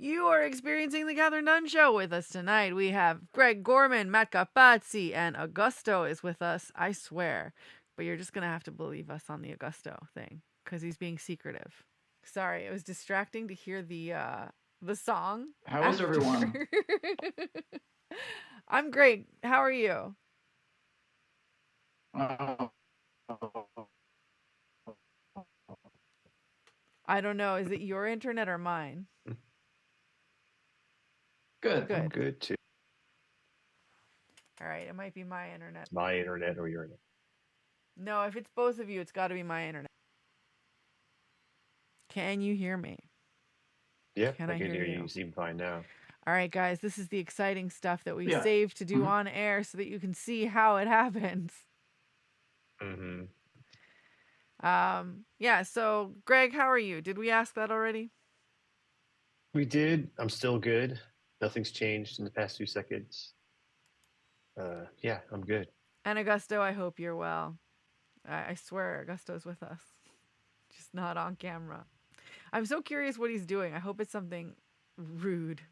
You are experiencing the Kathryn Dunn Show with us tonight. We have Greg Gorman, Matt Capazzi, and Augusto is with us, I swear. But you're just going to have to believe us on the Augusto thing because he's being secretive. Sorry, it was distracting to hear the song. How is everyone? I'm great. How are you? I don't know. Is it your internet or mine? Good. I'm good too. All right, it might be my internet. My internet or your internet? No, if it's both of you, it's got to be my internet. Can you hear me? Yeah, I can hear you. You seem fine now. All right, guys, this is the exciting stuff that we saved to do on air so that you can see how it happens. Mm-hmm. Yeah, so Greg, how are you? Did we ask that already? We did. I'm still good. Nothing's changed in the past 2 seconds. Yeah, I'm good. And Augusto, I hope you're well. I swear Augusto's with us. Just not on camera. I'm so curious what he's doing. I hope it's something rude.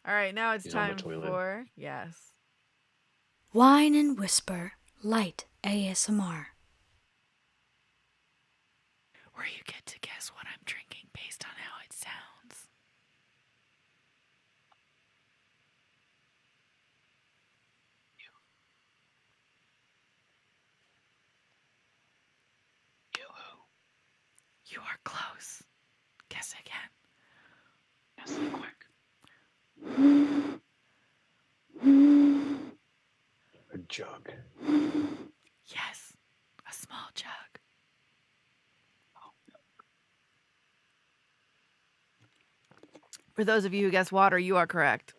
All right, now it's time for... Yes. Whine and Whisper Light ASMR. Where you get to guess what I'm drinking based on how it sounds. You are close. Guess again. Guess quick. A jug. Yes, a small jug. For those of you who guess water, you are correct.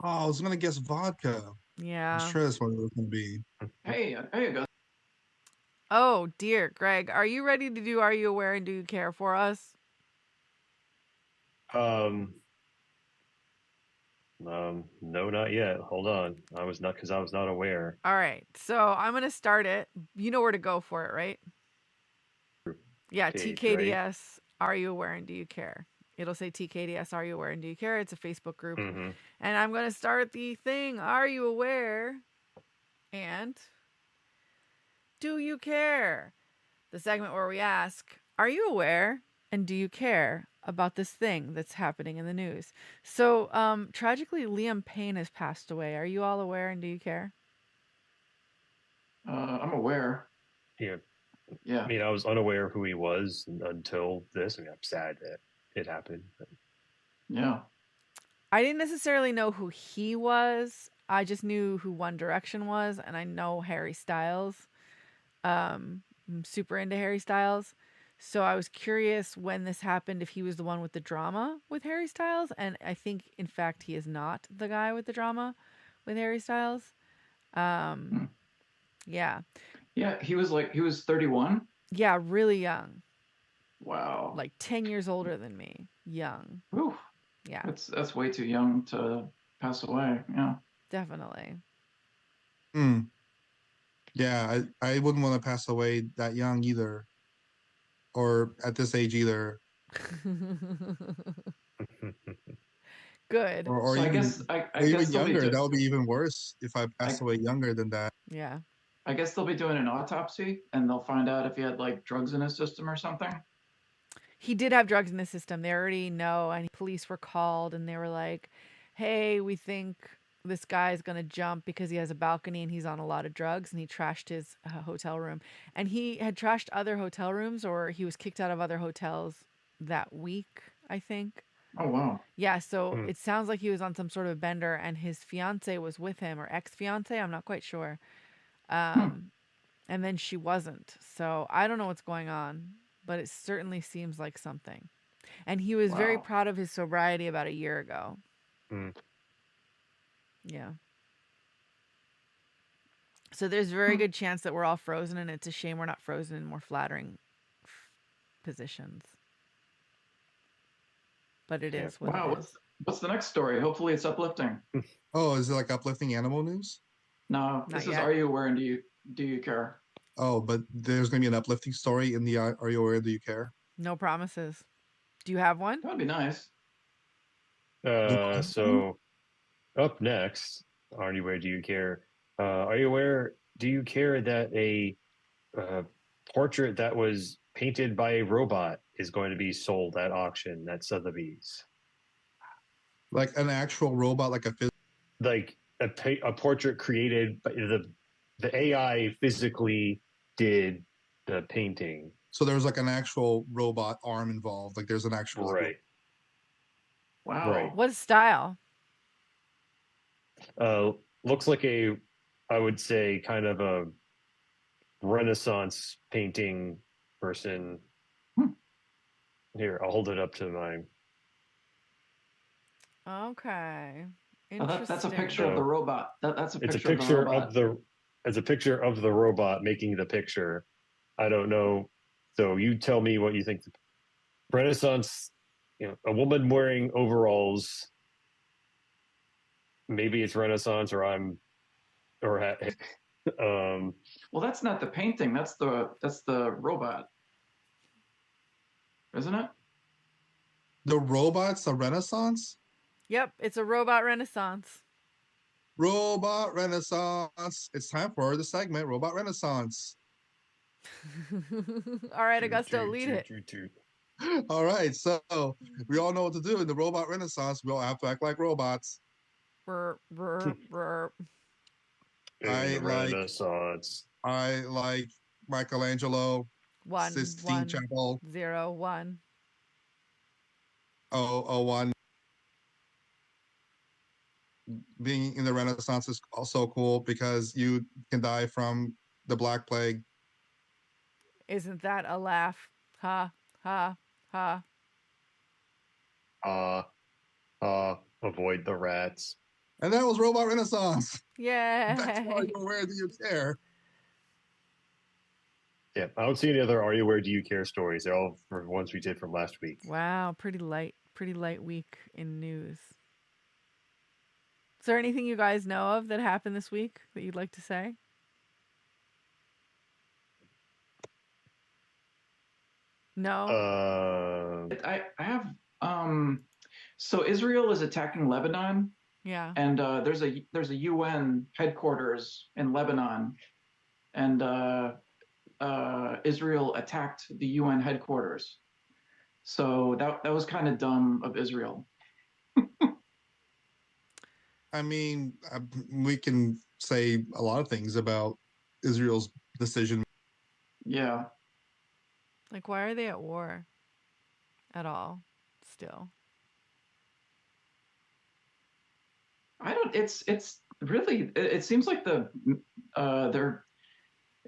Oh, I was going to guess vodka. Yeah. I'm sure that's what it was going to be. Hey, Augusto. Oh, dear. Greg, are you ready to do Are You Aware and Do You Care for us? No, not yet. Hold on. I was not aware. All right. So I'm going to start it. You know where to go for it, right? Yeah, TKDS, right? Are You Aware and Do You Care? It'll say TKDS, Are You Aware and Do You Care? It's a Facebook group. Mm-hmm. And I'm going to start the thing. Are you aware? And do you care? The segment where we ask, are you aware and do you care about this thing that's happening in the news? So, tragically, Liam Payne has passed away. Are you all aware and do you care? I'm aware. Yeah. Yeah. I mean, I was unaware of who he was until this. I mean, I'm sad that it happened. But... Yeah. I didn't necessarily know who he was. I just knew who One Direction was, and I know Harry Styles. I'm super into Harry Styles. So I was curious when this happened if he was the one with the drama with Harry Styles. And I think, in fact, he is not the guy with the drama with Harry Styles. Yeah. Yeah, he was 31? Yeah, really young. Wow. Like 10 years older than me. Young. Whew. Yeah. That's way too young to pass away. Yeah. Definitely. Yeah, I wouldn't want to pass away that young either. Or at this age either. Good. Or so even, I even guess younger. That would be even worse if I passed away younger than that. Yeah. I guess they'll be doing an autopsy and they'll find out if he had drugs in his system or something. He did have drugs in his system. They already know, and police were called and they were like, hey, we think this guy's going to jump because he has a balcony and he's on a lot of drugs, and he trashed his hotel room. And he had trashed other hotel rooms, or he was kicked out of other hotels that week, I think. Oh, wow. Yeah, so it sounds like he was on some sort of bender and his fiance was with him, or ex-fiance, I'm not quite sure. And then she wasn't. So I don't know what's going on, but it certainly seems like something. And he was very proud of his sobriety about a year ago. Yeah. So there's a very good chance that we're all frozen, and it's a shame we're not frozen in more flattering positions. But it is what it is. What's the next story? Hopefully it's uplifting. Oh, is it like uplifting animal news? No, this is Are You Aware and Do You Care? Oh, but there's going to be an uplifting story in the Are You Aware and Do You Care? No promises. Do you have one? That would be nice. So up next, are you aware? Do you care? Are you aware? Do you care that a portrait that was painted by a robot is going to be sold at auction at Sotheby's? Like an actual robot, like a Like a portrait created by the AI physically did the painting. so there's like an actual robot arm involved. Like there's an actual like, Right. Wow. Right. What style? Looks like I would say kind of a Renaissance painting person. Here, I'll hold it up to my. Okay. Oh, that's a picture of the robot. That's a picture, It's a picture of the robot. It's a picture of the robot making the picture. I don't know. So you tell me what you think. Renaissance, a woman wearing overalls. Maybe it's Renaissance, or Well, that's not the painting. That's the robot, isn't it? the robot's a Renaissance. Yep, it's a robot renaissance. Robot Renaissance. It's time for the segment Robot Renaissance. All right, Augusto, lead it. All right, so we all know what to do in the Robot Renaissance. We all have to act like robots. Brr, brr, brr. Renaissance. I like Michelangelo, One, Sistine one, Chapel, 0, 1. 001. Being in the Renaissance is also cool because you can die from the Black Plague. Isn't that a laugh? Ha, ha, ha. Avoid the rats. And that was Robot Renaissance. Yay. That's why you're Where Do You Care? Yeah, I don't see any other Are You Where Do You Care stories. They're all for ones we did from last week. Wow, pretty light week in news. Is there anything you guys know of that happened this week that you'd like to say? No. I have so Israel is attacking Lebanon. Yeah. And there's a UN headquarters in Lebanon, and Israel attacked the UN headquarters. So that was kind of dumb of Israel. I mean, we can say a lot of things about Israel's decision. Yeah. Like, why are they at war at all still? I don't. It's really. It seems like it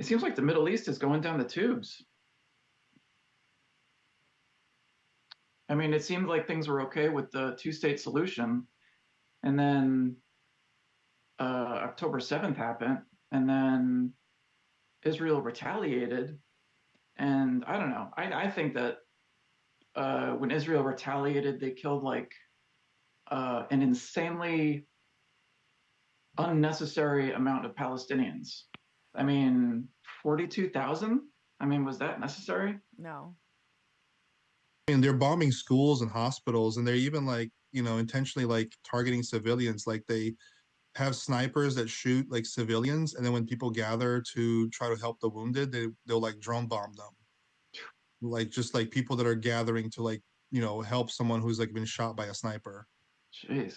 seems like the Middle East is going down the tubes. I mean, it seemed like things were okay with the two-state solution, and then October 7th happened, and then Israel retaliated, and I don't know. I think that when Israel retaliated, they killed like an insanely unnecessary amount of Palestinians. I mean, 42,000? I mean, was that necessary? No. I mean, they're bombing schools and hospitals, and they're even like, intentionally like targeting civilians. Like they have snipers that shoot like civilians, and then when people gather to try to help the wounded, they'll like drone bomb them. Like just like people that are gathering to like, help someone who's like been shot by a sniper. Jeez.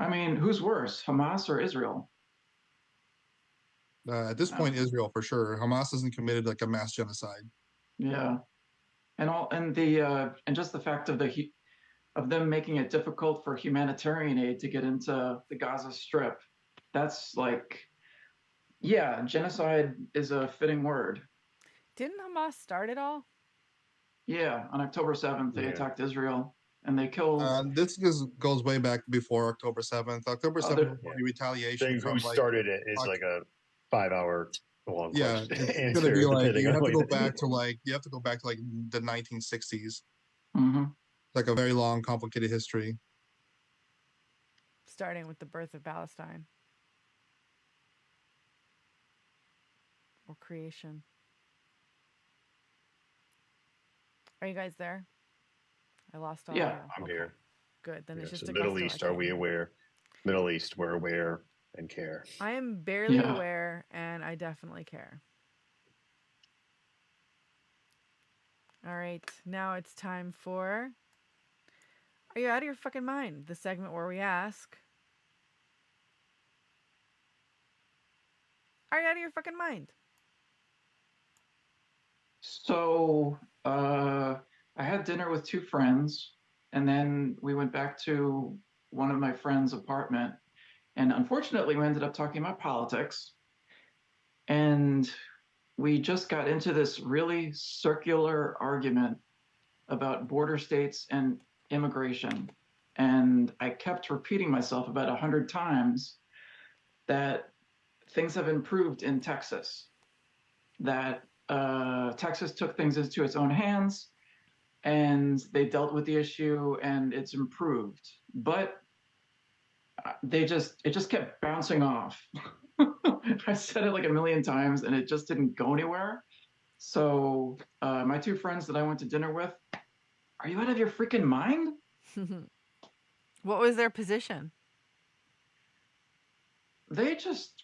I mean, who's worse, Hamas or Israel? At this point, Israel for sure. Hamas hasn't committed like a mass genocide. Yeah, and just the fact of them making it difficult for humanitarian aid to get into the Gaza Strip. That's like, yeah, genocide is a fitting word. Didn't Hamas start it all? Yeah, on October 7th, they attacked Israel. And they killed. This goes way back before October 7th. October 7th was the retaliation. Who started it is like a 5-hour long question. It's gonna be like you have to go back to like the 1960s. Mm-hmm. Like a very long, complicated history. Starting with the birth of Palestine. Or creation. Are you guys there? I lost all Yeah, you. I'm Okay. here. Good. Then it's Yeah, just so Augusto. Middle I East, are can't we hear. aware? Middle East, we're aware and care. I am barely Yeah. aware, and I definitely care. All right. Now it's time for Are You Out of Your Fucking Mind? The segment where we ask, are you out of your fucking mind? So I had dinner with two friends, and then we went back to one of my friends' apartment. And unfortunately, we ended up talking about politics. And we just got into this really circular argument about border states and immigration. And I kept repeating myself about 100 times that things have improved in Texas, that Texas took things into its own hands and they dealt with the issue and it's improved. But it just kept bouncing off. I said it like a million times and it just didn't go anywhere. So my two friends that I went to dinner with, are you out of your freaking mind? What was their position? They just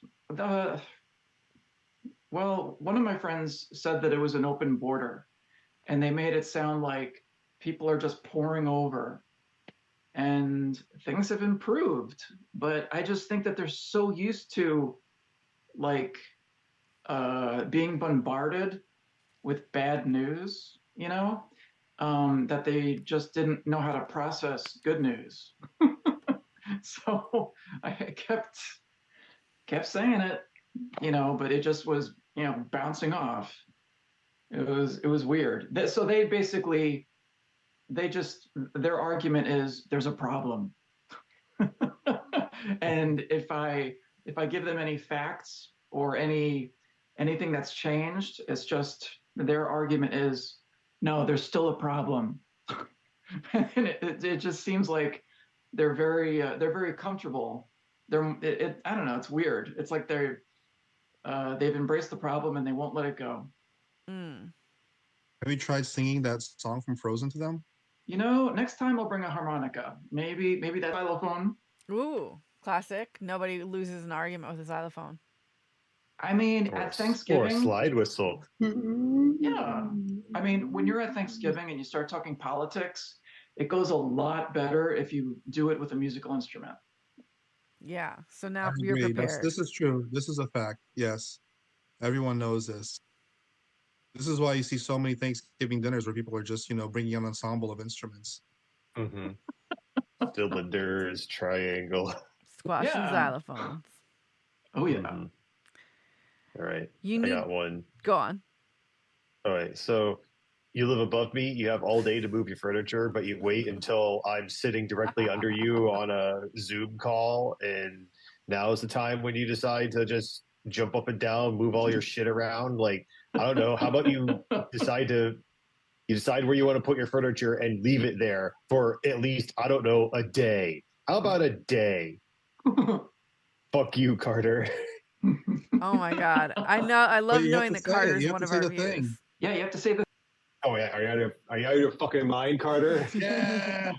well, one of my friends said that it was an open border, and they made it sound like people are just pouring over, and things have improved. But I just think that they're so used to like being bombarded with bad news, that they just didn't know how to process good news. So I kept saying it, but it just was, bouncing off. It was weird. So they basically their argument is there's a problem. And if I give them any facts or anything that's changed, it's just their argument is no, there's still a problem. And it just seems like they're very comfortable. I don't know, it's weird. It's like they've embraced the problem and they won't let it go. Have you tried singing that song from Frozen to them? Next time I'll bring a harmonica. Maybe that xylophone. Ooh, classic. Nobody loses an argument with a xylophone. I mean, Or, at or a Thanksgiving, slide whistle. yeah. I mean, when you're at Thanksgiving and you start talking politics, it goes a lot better if you do it with a musical instrument. Yeah. So I now you're agree. prepared. This is true. This is a fact. Yes. Everyone knows this. This is why you see so many Thanksgiving dinners where people are just, bringing an ensemble of instruments. Mm-hmm. Cylinders, triangle. Squash and Yeah. xylophones. Oh yeah. Mm-hmm. All right. You I got one. Go on. All right. So you live above me. You have all day to move your furniture, but you wait until I'm sitting directly under you on a Zoom call. And now is the time when you decide to just jump up and down, move all your shit around. Like, I don't know. How about you decide where you want to put your furniture and leave it there for at least, I don't know, a day. How about a day? Fuck you, Carter. Oh my God. I know. I love knowing that Carter's one of our viewers. Yeah, you have to say the. Oh yeah, are you out of your fucking mind, Carter? Yeah.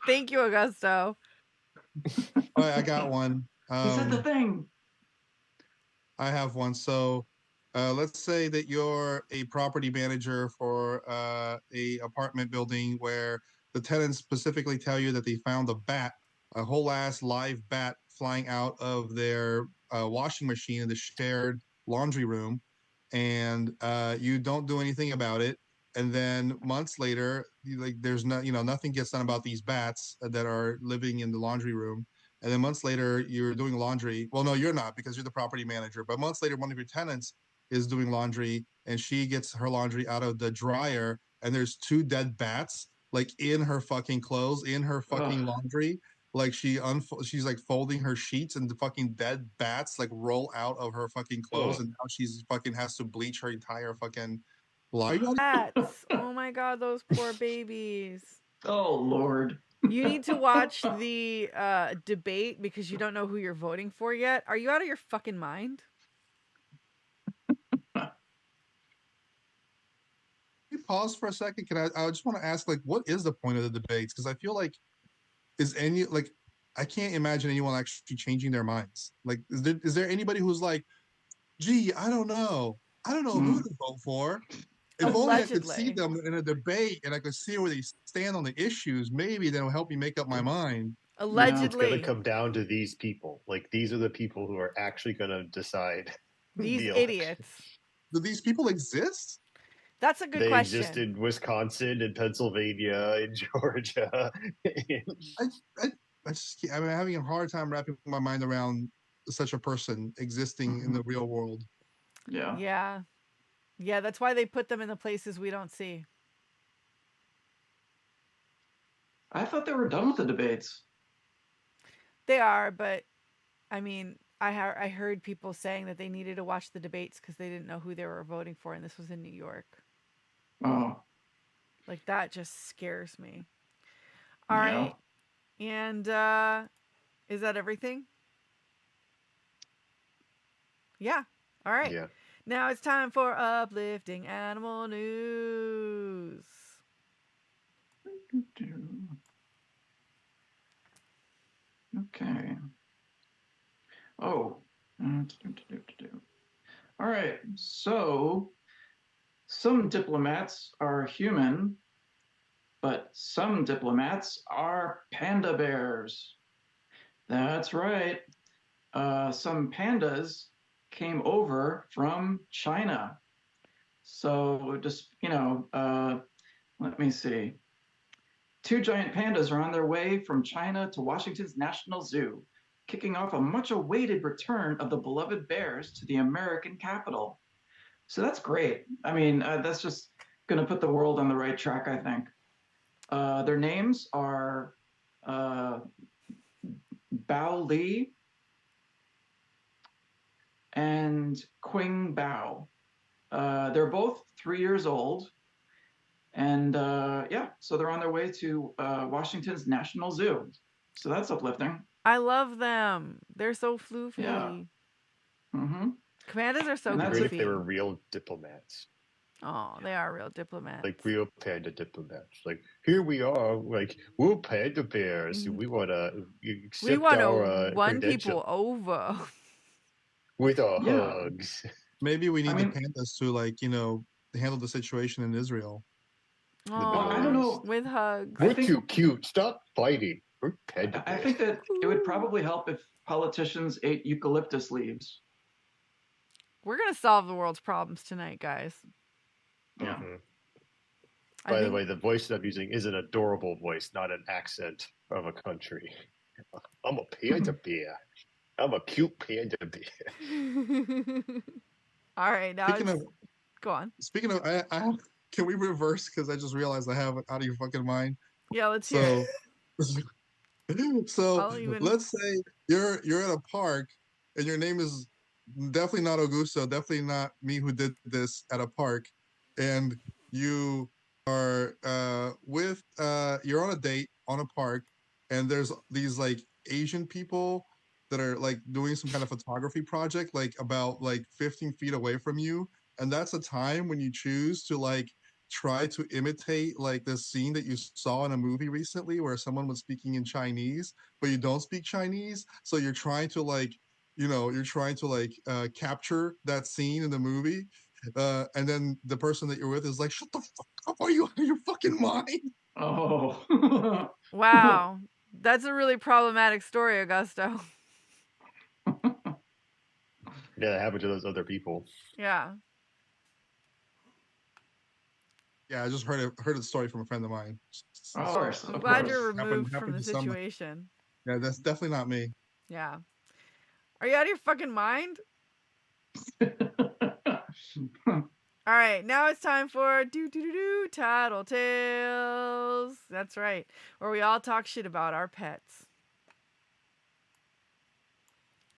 Thank you, Augusto. All right, I got one. He said the thing. I have one. So let's say that you're a property manager for a apartment building where the tenants specifically tell you that they found a whole ass live bat flying out of their washing machine in the shared laundry room, and you don't do anything about it. And then months later, there's nothing gets done about these bats that are living in the laundry room. And then months later, you're doing laundry. Well, no, you're not because you're the property manager. But months later, one of your tenants is doing laundry and she gets her laundry out of the dryer and there's two dead bats like in her fucking clothes, in her fucking laundry. Like she's like folding her sheets and the fucking dead bats like roll out of her fucking clothes and now she's fucking has to bleach her entire fucking laundry. Bats. Oh my God, those poor babies. Oh Lord. You need to watch the debate because you don't know who you're voting for yet. Are you out of your fucking mind? pause for a second? I just want to ask, like, what is the point of the debates? Because I feel like I can't imagine anyone actually changing their minds. Like, is there anybody who's like, gee, I don't know who to vote for. If only I could see Allegedly. them in a debate and I could see where they stand on the issues, maybe that'll help me make up my mind. It's going to Allegedly. come down to these people. Like, these are the people who are actually going to decide These the election. idiots. Do these people exist? That's a good They question. exist in Wisconsin, in Pennsylvania, in Georgia. I'm having a hard time wrapping my mind around such a person existing in the real world. Yeah. Yeah, that's why they put them in the places we don't see. I thought they were done with the debates. They are, but I mean, I heard people saying that they needed to watch the debates because they didn't know who they were voting for, and this was in New York. Oh. Like, that just scares me. All right. And is that everything? Yeah. All right. Yeah. Now it's time for uplifting animal news. Okay. Oh. All right. So, some diplomats are human, but some diplomats are panda bears. That's right. Some pandas came over from China. So just, let me see. 2 giant pandas are on their way from China to Washington's National Zoo, kicking off a much-awaited return of the beloved bears to the American capital. So that's great. I mean, that's just going to put the world on the right track, I think. Their names are Bao Li and Qing Bao. They're both 3 years old. And so they're on their way to Washington's National Zoo. So that's uplifting. I love them. They're so floofy. Yeah. Mm-hmm. Pandas are so Great goofy. if they were real diplomats. Oh, they are real diplomats. Like real panda diplomats. Like, here we are, like, we're panda bears. We want to accept our won people over. With our hugs. Maybe we need the pandas to, handle the situation in Israel. Oh, I don't know. With hugs. We're too cute. Stop fighting. We're panda bears. I think that it would probably help if politicians ate eucalyptus leaves. We're going to solve the world's problems tonight, guys. Yeah. Mm-hmm. By the way, the voice that I'm using is an adorable voice, not an accent of a country. I'm a panda bear. I'm a cute panda bear. All right, now go on. Speaking of, can we reverse? Because I just realized I have it out of your fucking mind. Yeah, let's hear it. So let's say you're at a park and your name is definitely not Augusto, definitely not me who did this at a park, and you are you're on a date on a park, and there's these like Asian people that are like doing some kind of photography project like about like 15 feet away from you, and that's a time when you choose to like try to imitate like the scene that you saw in a movie recently where someone was speaking in Chinese but you don't speak Chinese, so you're trying to like capture that scene in the movie, and then the person that you're with is like, shut the fuck up, are you out of your fucking mind? Oh. Wow, that's a really problematic story, Augusto. Yeah, that happened to those other people. Yeah. Yeah, I just heard a story from a friend of mine. Of course. I'm glad you're removed from the situation. Yeah, that's definitely not me. Yeah. Are you out of your fucking mind? All right, now it's time for Tattle Tales. That's right, where we all talk shit about our pets.